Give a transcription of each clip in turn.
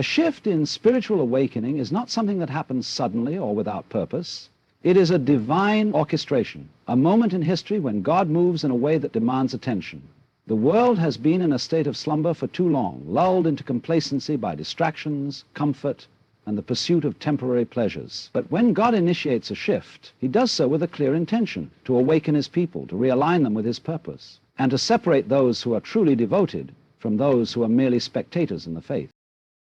A shift in spiritual awakening is not something that happens suddenly or without purpose. It is a divine orchestration, a moment in history when God moves in a way that demands attention. The world has been in a state of slumber for too long, lulled into complacency by distractions, comfort, and the pursuit of temporary pleasures. But when God initiates a shift, he does so with a clear intention, to awaken his people, to realign them with his purpose, and to separate those who are truly devoted from those who are merely spectators in the faith.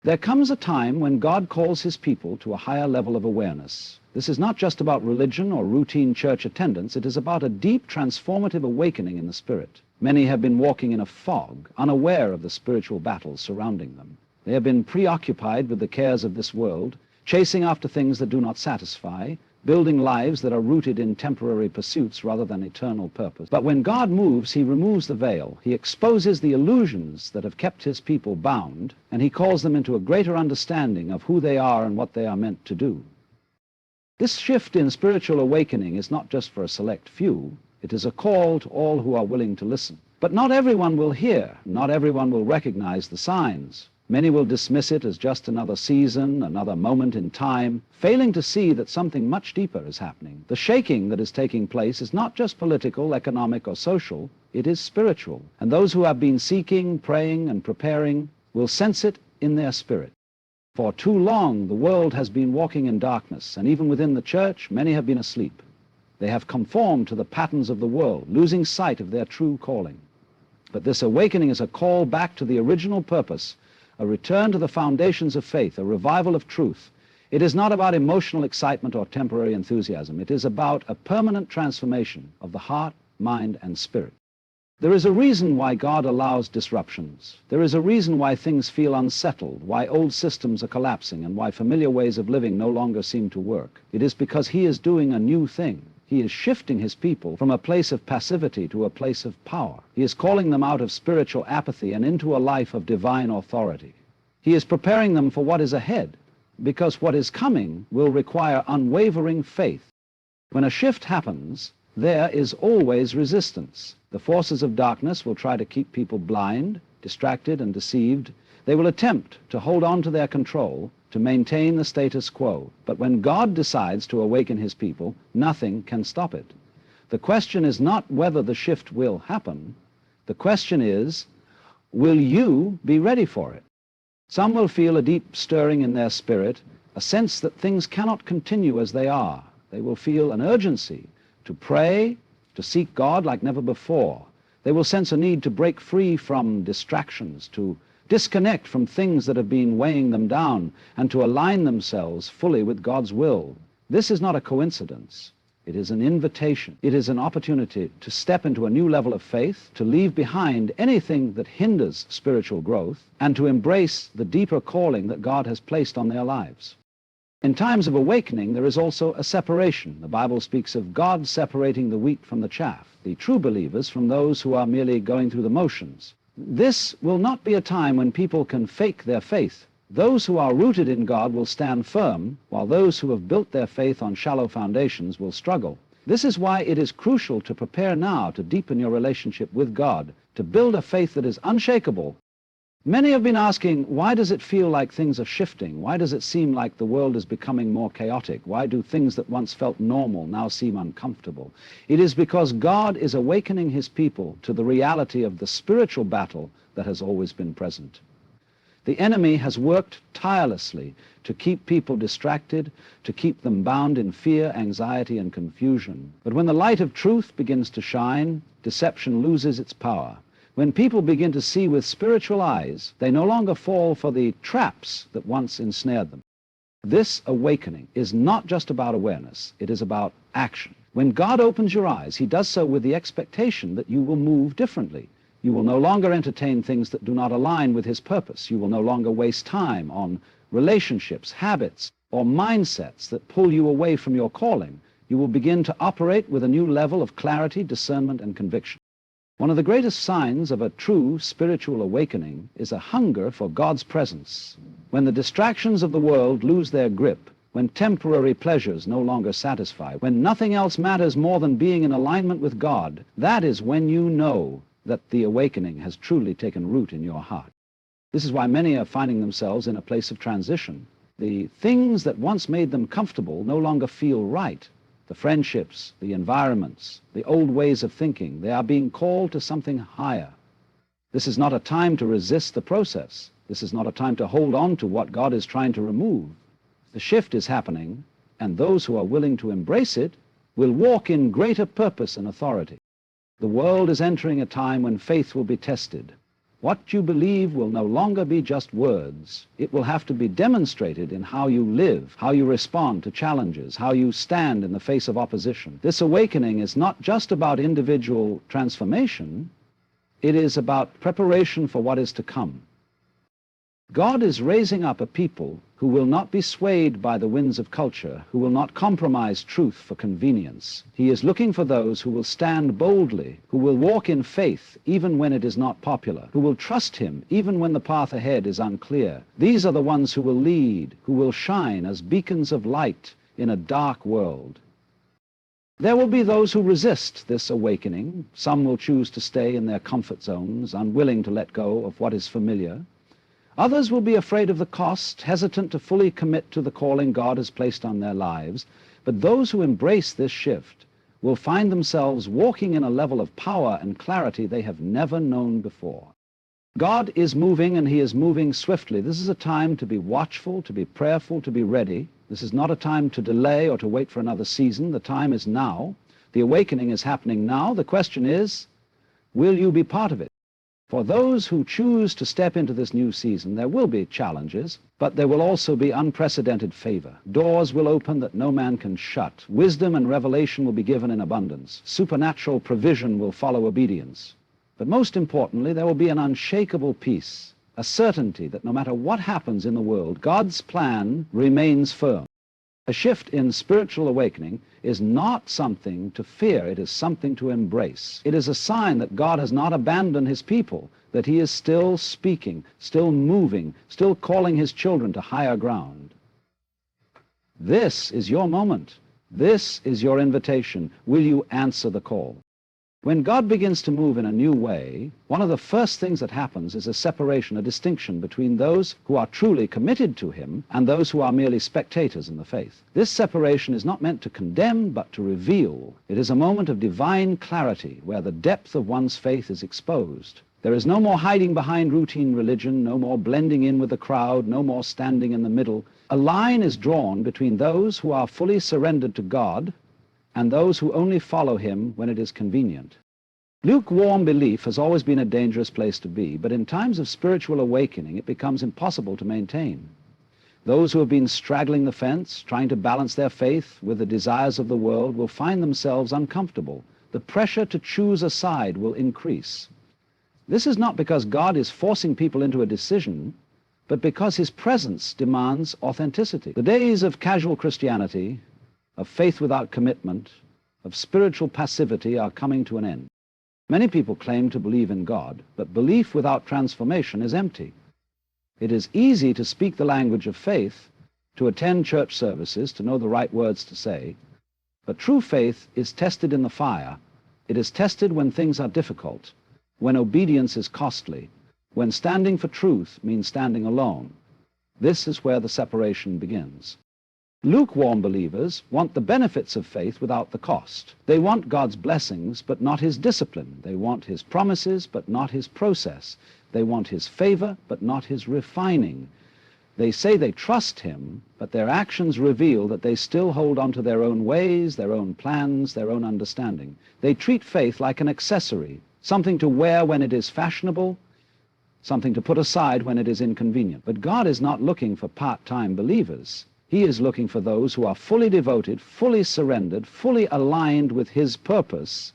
There comes a time when God calls his people to a higher level of awareness. This is not just about religion or routine church attendance. It is about a deep transformative awakening in the spirit. Many have been walking in a fog, unaware of the spiritual battles surrounding them. They have been preoccupied with the cares of this world, chasing after things that do not satisfy, building lives that are rooted in temporary pursuits rather than eternal purpose. But when God moves, he removes the veil. He exposes the illusions that have kept his people bound, and he calls them into a greater understanding of who they are and what they are meant to do. This shift in spiritual awakening is not just for a select few. It is a call to all who are willing to listen. But not everyone will hear. Not everyone will recognize the signs. Many will dismiss it as just another season, another moment in time, failing to see that something much deeper is happening. The shaking that is taking place is not just political, economic, or social. It is spiritual. And those who have been seeking, praying, and preparing will sense it in their spirit. For too long, the world has been walking in darkness, and even within the church, many have been asleep. They have conformed to the patterns of the world, losing sight of their true calling. But this awakening is a call back to the original purpose, a return to the foundations of faith, a revival of truth. It is not about emotional excitement or temporary enthusiasm. It is about a permanent transformation of the heart, mind, and spirit. There is a reason why God allows disruptions. There is a reason why things feel unsettled, why old systems are collapsing, and why familiar ways of living no longer seem to work. It is because he is doing a new thing. He is shifting his people from a place of passivity to a place of power. He is calling them out of spiritual apathy and into a life of divine authority. He is preparing them for what is ahead, because what is coming will require unwavering faith. When a shift happens, there is always resistance. The forces of darkness will try to keep people blind, distracted, and deceived. They will attempt to hold on to their control, to maintain the status quo. But when God decides to awaken his people, nothing can stop it. The question is not whether the shift will happen. The question is, will you be ready for it? Some will feel a deep stirring in their spirit, a sense that things cannot continue as they are. They will feel an urgency to pray, to seek God like never before. They will sense a need to break free from distractions, to disconnect from things that have been weighing them down, and to align themselves fully with God's will. This is not a coincidence. It is an invitation. It is an opportunity to step into a new level of faith, to leave behind anything that hinders spiritual growth, and to embrace the deeper calling that God has placed on their lives. In times of awakening, there is also a separation. The Bible speaks of God separating the wheat from the chaff, the true believers from those who are merely going through the motions. This will not be a time when people can fake their faith. Those who are rooted in God will stand firm, while those who have built their faith on shallow foundations will struggle. This is why it is crucial to prepare now to deepen your relationship with God, to build a faith that is unshakable. Many have been asking, why does it feel like things are shifting? Why does it seem like the world is becoming more chaotic? Why do things that once felt normal now seem uncomfortable? It is because God is awakening his people to the reality of the spiritual battle that has always been present. The enemy has worked tirelessly to keep people distracted, to keep them bound in fear, anxiety, and confusion. But when the light of truth begins to shine, deception loses its power. When people begin to see with spiritual eyes, they no longer fall for the traps that once ensnared them. This awakening is not just about awareness, it is about action. When God opens your eyes, he does so with the expectation that you will move differently. You will no longer entertain things that do not align with his purpose. You will no longer waste time on relationships, habits, or mindsets that pull you away from your calling. You will begin to operate with a new level of clarity, discernment, and conviction. One of the greatest signs of a true spiritual awakening is a hunger for God's presence. When the distractions of the world lose their grip, when temporary pleasures no longer satisfy, when nothing else matters more than being in alignment with God, that is when you know that the awakening has truly taken root in your heart. This is why many are finding themselves in a place of transition. The things that once made them comfortable no longer feel right. The friendships, the environments, the old ways of thinking, they are being called to something higher. This is not a time to resist the process. This is not a time to hold on to what God is trying to remove. The shift is happening, and those who are willing to embrace it will walk in greater purpose and authority. The world is entering a time when faith will be tested. What you believe will no longer be just words. It will have to be demonstrated in how you live, how you respond to challenges, how you stand in the face of opposition. This awakening is not just about individual transformation, it is about preparation for what is to come. God is raising up a people who will not be swayed by the winds of culture, who will not compromise truth for convenience. He is looking for those who will stand boldly, who will walk in faith even when it is not popular, who will trust him even when the path ahead is unclear. These are the ones who will lead, who will shine as beacons of light in a dark world. There will be those who resist this awakening. Some will choose to stay in their comfort zones, unwilling to let go of what is familiar. Others will be afraid of the cost, hesitant to fully commit to the calling God has placed on their lives. But those who embrace this shift will find themselves walking in a level of power and clarity they have never known before. God is moving, and he is moving swiftly. This is a time to be watchful, to be prayerful, to be ready. This is not a time to delay or to wait for another season. The time is now. The awakening is happening now. The question is, will you be part of it? For those who choose to step into this new season, there will be challenges, but there will also be unprecedented favor. Doors will open that no man can shut. Wisdom and revelation will be given in abundance. Supernatural provision will follow obedience. But most importantly, there will be an unshakable peace, a certainty that no matter what happens in the world, God's plan remains firm. A shift in spiritual awakening is not something to fear, it is something to embrace. It is a sign that God has not abandoned his people, that he is still speaking, still moving, still calling his children to higher ground. This is your moment. This is your invitation. Will you answer the call? When God begins to move in a new way, one of the first things that happens is a separation, a distinction between those who are truly committed to him and those who are merely spectators in the faith. This separation is not meant to condemn, but to reveal. It is a moment of divine clarity where the depth of one's faith is exposed. There is no more hiding behind routine religion, no more blending in with the crowd, no more standing in the middle. A line is drawn between those who are fully surrendered to God and those who only follow him when it is convenient. Lukewarm belief has always been a dangerous place to be, but in times of spiritual awakening it becomes impossible to maintain. Those who have been straddling the fence, trying to balance their faith with the desires of the world, will find themselves uncomfortable. The pressure to choose a side will increase. This is not because God is forcing people into a decision, but because his presence demands authenticity. The days of casual Christianity, of faith without commitment, of spiritual passivity are coming to an end. Many people claim to believe in God, but belief without transformation is empty. It is easy to speak the language of faith, to attend church services, to know the right words to say, but true faith is tested in the fire. It is tested when things are difficult, when obedience is costly, when standing for truth means standing alone. This is where the separation begins. Lukewarm believers want the benefits of faith without the cost. They want God's blessings, but not his discipline. They want his promises, but not his process. They want his favor, but not his refining. They say they trust him, but their actions reveal that they still hold on to their own ways, their own plans, their own understanding. They treat faith like an accessory, something to wear when it is fashionable, something to put aside when it is inconvenient. But God is not looking for part-time believers. He is looking for those who are fully devoted, fully surrendered, fully aligned with his purpose.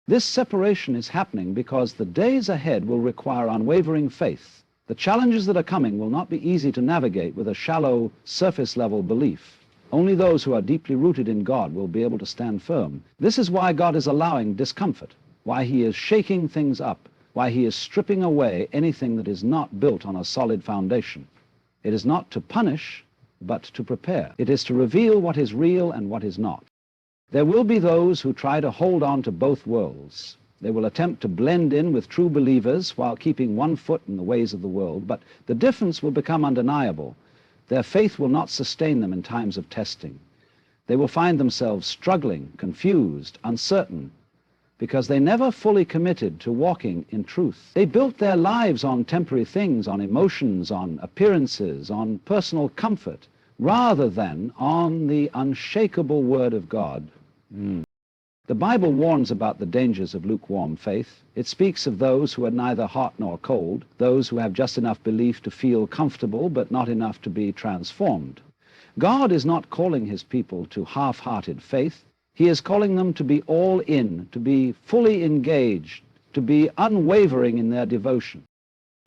This separation is happening because the days ahead will require unwavering faith. The challenges that are coming will not be easy to navigate with a shallow, surface-level belief. Only those who are deeply rooted in God will be able to stand firm. This is why God is allowing discomfort, why he is shaking things up, why he is stripping away anything that is not built on a solid foundation. It is not to punish, but to prepare. It is to reveal what is real and what is not. There will be those who try to hold on to both worlds. They will attempt to blend in with true believers while keeping one foot in the ways of the world, but the difference will become undeniable. Their faith will not sustain them in times of testing. They will find themselves struggling, confused, uncertain, because they never fully committed to walking in truth. They built their lives on temporary things, on emotions, on appearances, on personal comfort, rather than on the unshakable Word of God. The Bible warns about the dangers of lukewarm faith. It speaks of those who are neither hot nor cold, those who have just enough belief to feel comfortable but not enough to be transformed. God is not calling his people to half-hearted faith. He is calling them to be all in, to be fully engaged, to be unwavering in their devotion.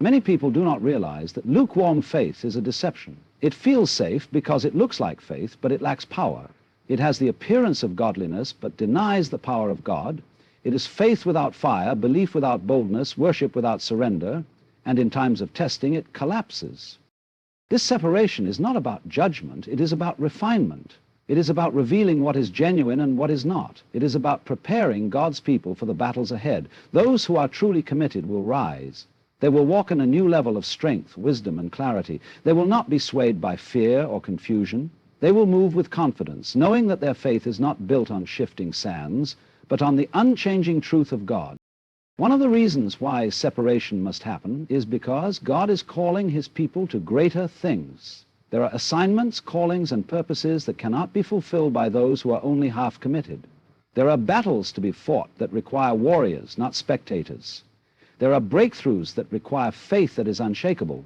Many people do not realize that lukewarm faith is a deception. It feels safe because it looks like faith, but it lacks power. It has the appearance of godliness, but denies the power of God. It is faith without fire, belief without boldness, worship without surrender, and in times of testing it collapses. This separation is not about judgment, it is about refinement. It is about revealing what is genuine and what is not. It is about preparing God's people for the battles ahead. Those who are truly committed will rise. They will walk in a new level of strength, wisdom, and clarity. They will not be swayed by fear or confusion. They will move with confidence, knowing that their faith is not built on shifting sands, but on the unchanging truth of God. One of the reasons why separation must happen is because God is calling his people to greater things. There are assignments, callings, and purposes that cannot be fulfilled by those who are only half committed. There are battles to be fought that require warriors, not spectators. There are breakthroughs that require faith that is unshakable.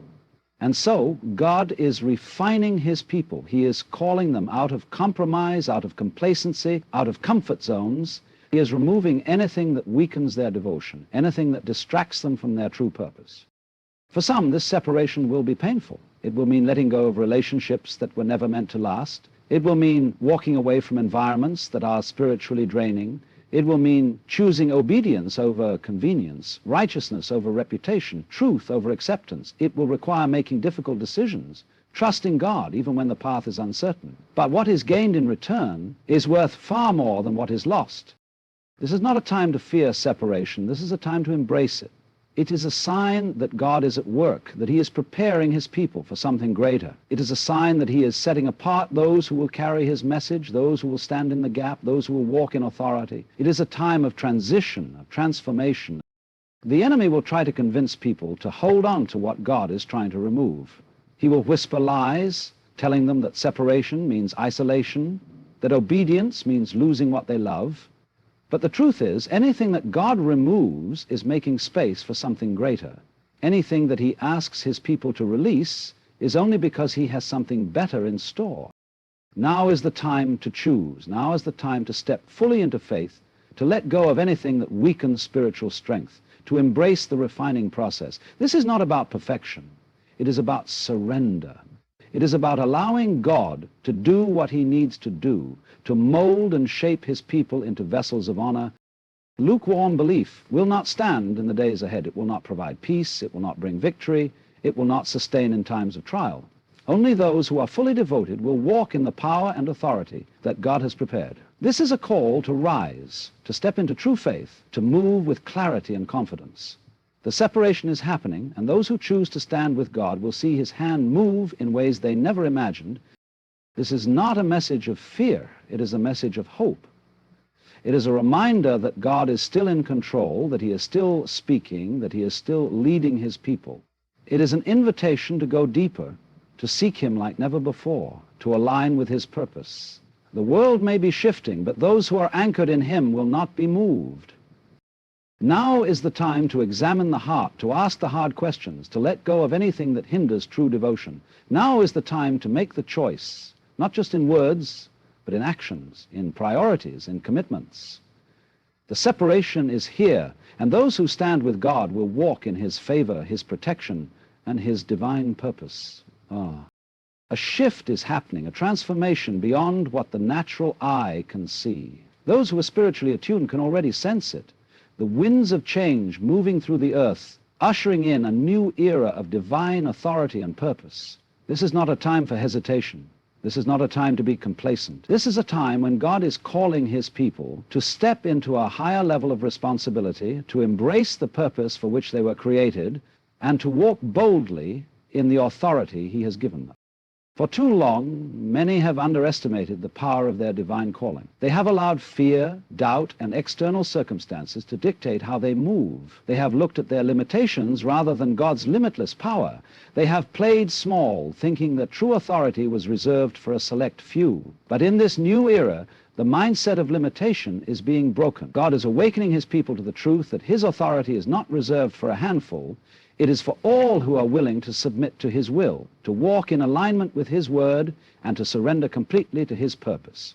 And so, God is refining his people. He is calling them out of compromise, out of complacency, out of comfort zones. He is removing anything that weakens their devotion, anything that distracts them from their true purpose. For some, this separation will be painful. It will mean letting go of relationships that were never meant to last. It will mean walking away from environments that are spiritually draining. It will mean choosing obedience over convenience, righteousness over reputation, truth over acceptance. It will require making difficult decisions, trusting God even when the path is uncertain. But what is gained in return is worth far more than what is lost. This is not a time to fear separation. This is a time to embrace it. It is a sign that God is at work, that he is preparing his people for something greater. It is a sign that he is setting apart those who will carry his message, those who will stand in the gap, those who will walk in authority. It is a time of transition, of transformation. The enemy will try to convince people to hold on to what God is trying to remove. He will whisper lies, telling them that separation means isolation, that obedience means losing what they love. But the truth is, anything that God removes is making space for something greater. Anything that he asks his people to release is only because he has something better in store. Now is the time to choose. Now is the time to step fully into faith, to let go of anything that weakens spiritual strength, to embrace the refining process. This is not about perfection. It is about surrender. It is about allowing God to do what he needs to do, to mold and shape his people into vessels of honor. Lukewarm belief will not stand in the days ahead. It will not provide peace. It will not bring victory. It will not sustain in times of trial. Only those who are fully devoted will walk in the power and authority that God has prepared. This is a call to rise, to step into true faith, to move with clarity and confidence. The separation is happening, and those who choose to stand with God will see his hand move in ways they never imagined. This is not a message of fear. It is a message of hope. It is a reminder that God is still in control, that he is still speaking, that he is still leading his people. It is an invitation to go deeper, to seek him like never before, to align with his purpose. The world may be shifting, but those who are anchored in him will not be moved. Now is the time to examine the heart, to ask the hard questions, to let go of anything that hinders true devotion. Now is the time to make the choice, not just in words, but in actions, in priorities, in commitments. The separation is here, and those who stand with God will walk in his favor, his protection, and his divine purpose. A shift is happening, a transformation beyond what the natural eye can see. Those who are spiritually attuned can already sense it. The winds of change moving through the earth, ushering in a new era of divine authority and purpose. This is not a time for hesitation. This is not a time to be complacent. This is a time when God is calling his people to step into a higher level of responsibility, to embrace the purpose for which they were created, and to walk boldly in the authority he has given them. For too long, many have underestimated the power of their divine calling. They have allowed fear, doubt, and external circumstances to dictate how they move. They have looked at their limitations rather than God's limitless power. They have played small, thinking that true authority was reserved for a select few. But in this new era, the mindset of limitation is being broken. God is awakening his people to the truth that his authority is not reserved for a handful. It is for all who are willing to submit to his will, to walk in alignment with his word, and to surrender completely to his purpose.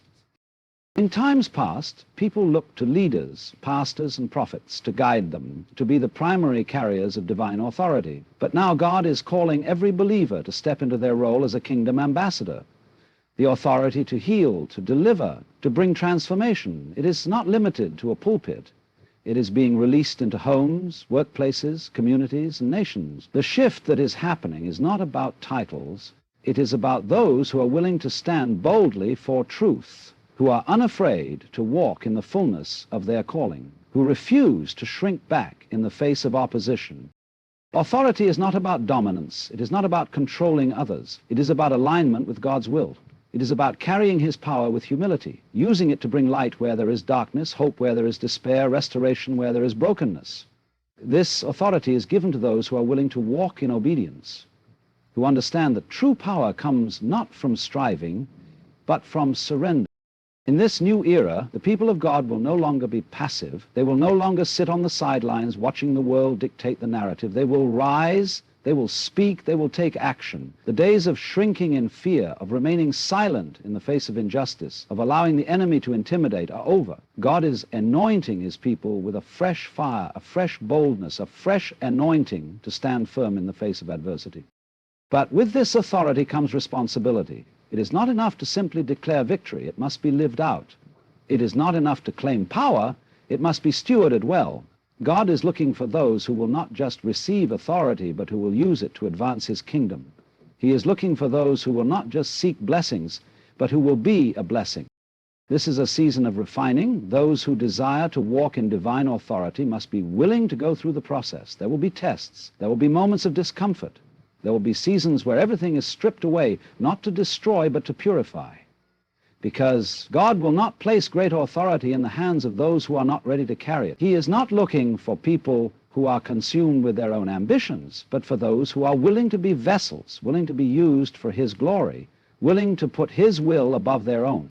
In times past, people looked to leaders, pastors, and prophets to guide them, to be the primary carriers of divine authority. But now God is calling every believer to step into their role as a kingdom ambassador. The authority to heal, to deliver, to bring transformation. It is not limited to a pulpit. It is being released into homes, workplaces, communities, and nations. The shift that is happening is not about titles. It is about those who are willing to stand boldly for truth, who are unafraid to walk in the fullness of their calling, who refuse to shrink back in the face of opposition. Authority is not about dominance. It is not about controlling others. It is about alignment with God's will. It is about carrying his power with humility, using it to bring light where there is darkness, hope where there is despair, restoration where there is brokenness. This authority is given to those who are willing to walk in obedience, who understand that true power comes not from striving, but from surrender. In this new era, the people of God will no longer be passive. They will no longer sit on the sidelines watching the world dictate the narrative. They will rise. They will speak, they will take action. The days of shrinking in fear, of remaining silent in the face of injustice, of allowing the enemy to intimidate are over. God is anointing his people with a fresh fire, a fresh boldness, a fresh anointing to stand firm in the face of adversity. But with this authority comes responsibility. It is not enough to simply declare victory, it must be lived out. It is not enough to claim power, it must be stewarded well. God is looking for those who will not just receive authority, but who will use it to advance his kingdom. He is looking for those who will not just seek blessings, but who will be a blessing. This is a season of refining. Those who desire to walk in divine authority must be willing to go through the process. There will be tests. There will be moments of discomfort. There will be seasons where everything is stripped away, not to destroy, but to purify. Because God will not place great authority in the hands of those who are not ready to carry it. He is not looking for people who are consumed with their own ambitions, but for those who are willing to be vessels, willing to be used for his glory, willing to put his will above their own.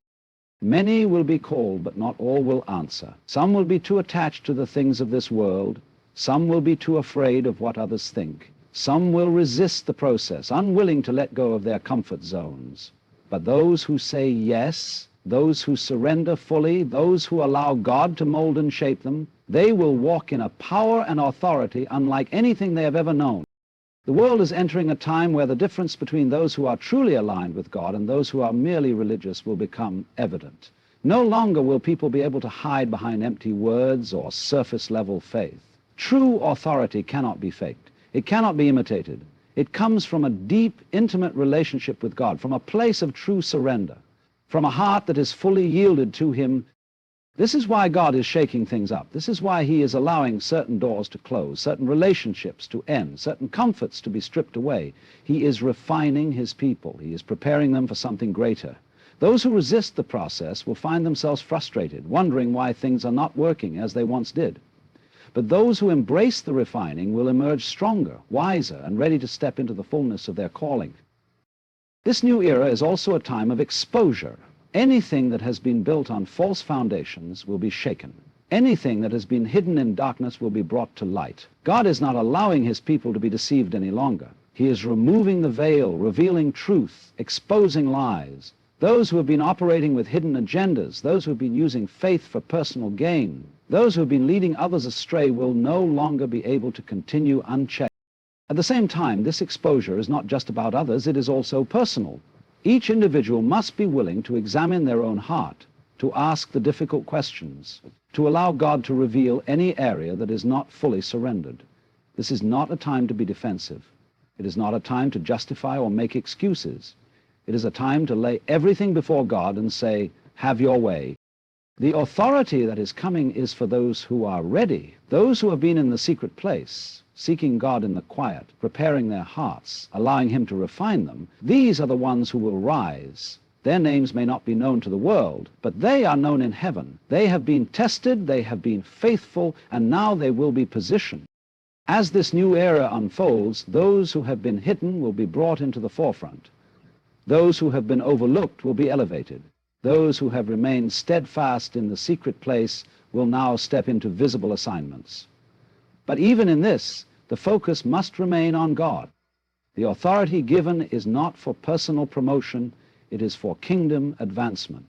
Many will be called, but not all will answer. Some will be too attached to the things of this world. Some will be too afraid of what others think. Some will resist the process, unwilling to let go of their comfort zones. But those who say yes, those who surrender fully, those who allow God to mold and shape them, they will walk in a power and authority unlike anything they have ever known. The world is entering a time where the difference between those who are truly aligned with God and those who are merely religious will become evident. No longer will people be able to hide behind empty words or surface-level faith. True authority cannot be faked. It cannot be imitated. It comes from a deep, intimate relationship with God, from a place of true surrender, from a heart that is fully yielded to him. This is why God is shaking things up. This is why he is allowing certain doors to close, certain relationships to end, certain comforts to be stripped away. He is refining his people. He is preparing them for something greater. Those who resist the process will find themselves frustrated, wondering why things are not working as they once did. But those who embrace the refining will emerge stronger, wiser, and ready to step into the fullness of their calling. This new era is also a time of exposure. Anything that has been built on false foundations will be shaken. Anything that has been hidden in darkness will be brought to light. God is not allowing his people to be deceived any longer. He is removing the veil, revealing truth, exposing lies. Those who have been operating with hidden agendas, those who have been using faith for personal gain, those who have been leading others astray will no longer be able to continue unchecked. At the same time, this exposure is not just about others, it is also personal. Each individual must be willing to examine their own heart, to ask the difficult questions, to allow God to reveal any area that is not fully surrendered. This is not a time to be defensive. It is not a time to justify or make excuses. It is a time to lay everything before God and say, have your way. The authority that is coming is for those who are ready, those who have been in the secret place, seeking God in the quiet, preparing their hearts, allowing him to refine them. These are the ones who will rise. Their names may not be known to the world, but they are known in heaven. They have been tested, they have been faithful, and now they will be positioned. As this new era unfolds, those who have been hidden will be brought into the forefront. Those who have been overlooked will be elevated. Those who have remained steadfast in the secret place will now step into visible assignments. But even in this, the focus must remain on God. The authority given is not for personal promotion, it is for kingdom advancement.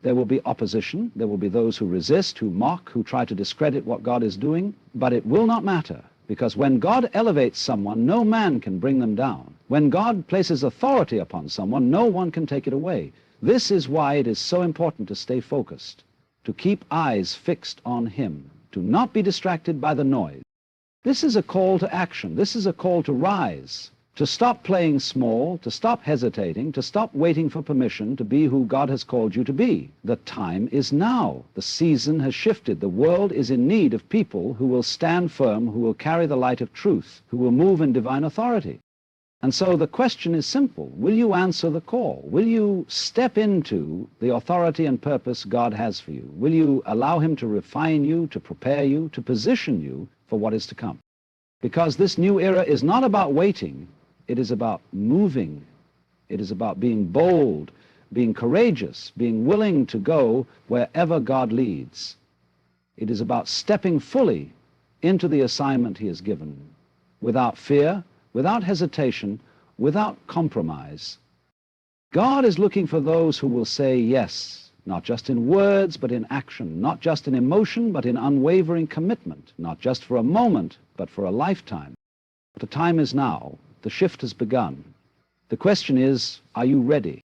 There will be opposition, there will be those who resist, who mock, who try to discredit what God is doing, but it will not matter, because when God elevates someone, no man can bring them down. When God places authority upon someone, no one can take it away. This is why it is so important to stay focused, to keep eyes fixed on him, to not be distracted by the noise. This is a call to action. This is a call to rise, to stop playing small, to stop hesitating, to stop waiting for permission to be who God has called you to be. The time is now. The season has shifted. The world is in need of people who will stand firm, who will carry the light of truth, who will move in divine authority. And so the question is simple. Will you answer the call? Will you step into the authority and purpose God has for you? Will you allow him to refine you, to prepare you, to position you for what is to come? Because this new era is not about waiting. It is about moving. It is about being bold, being courageous, being willing to go wherever God leads. It is about stepping fully into the assignment he has given, without fear, without hesitation, without compromise. God is looking for those who will say yes, not just in words, but in action, not just in emotion, but in unwavering commitment, not just for a moment, but for a lifetime. The time is now. The shift has begun. The question is, are you ready?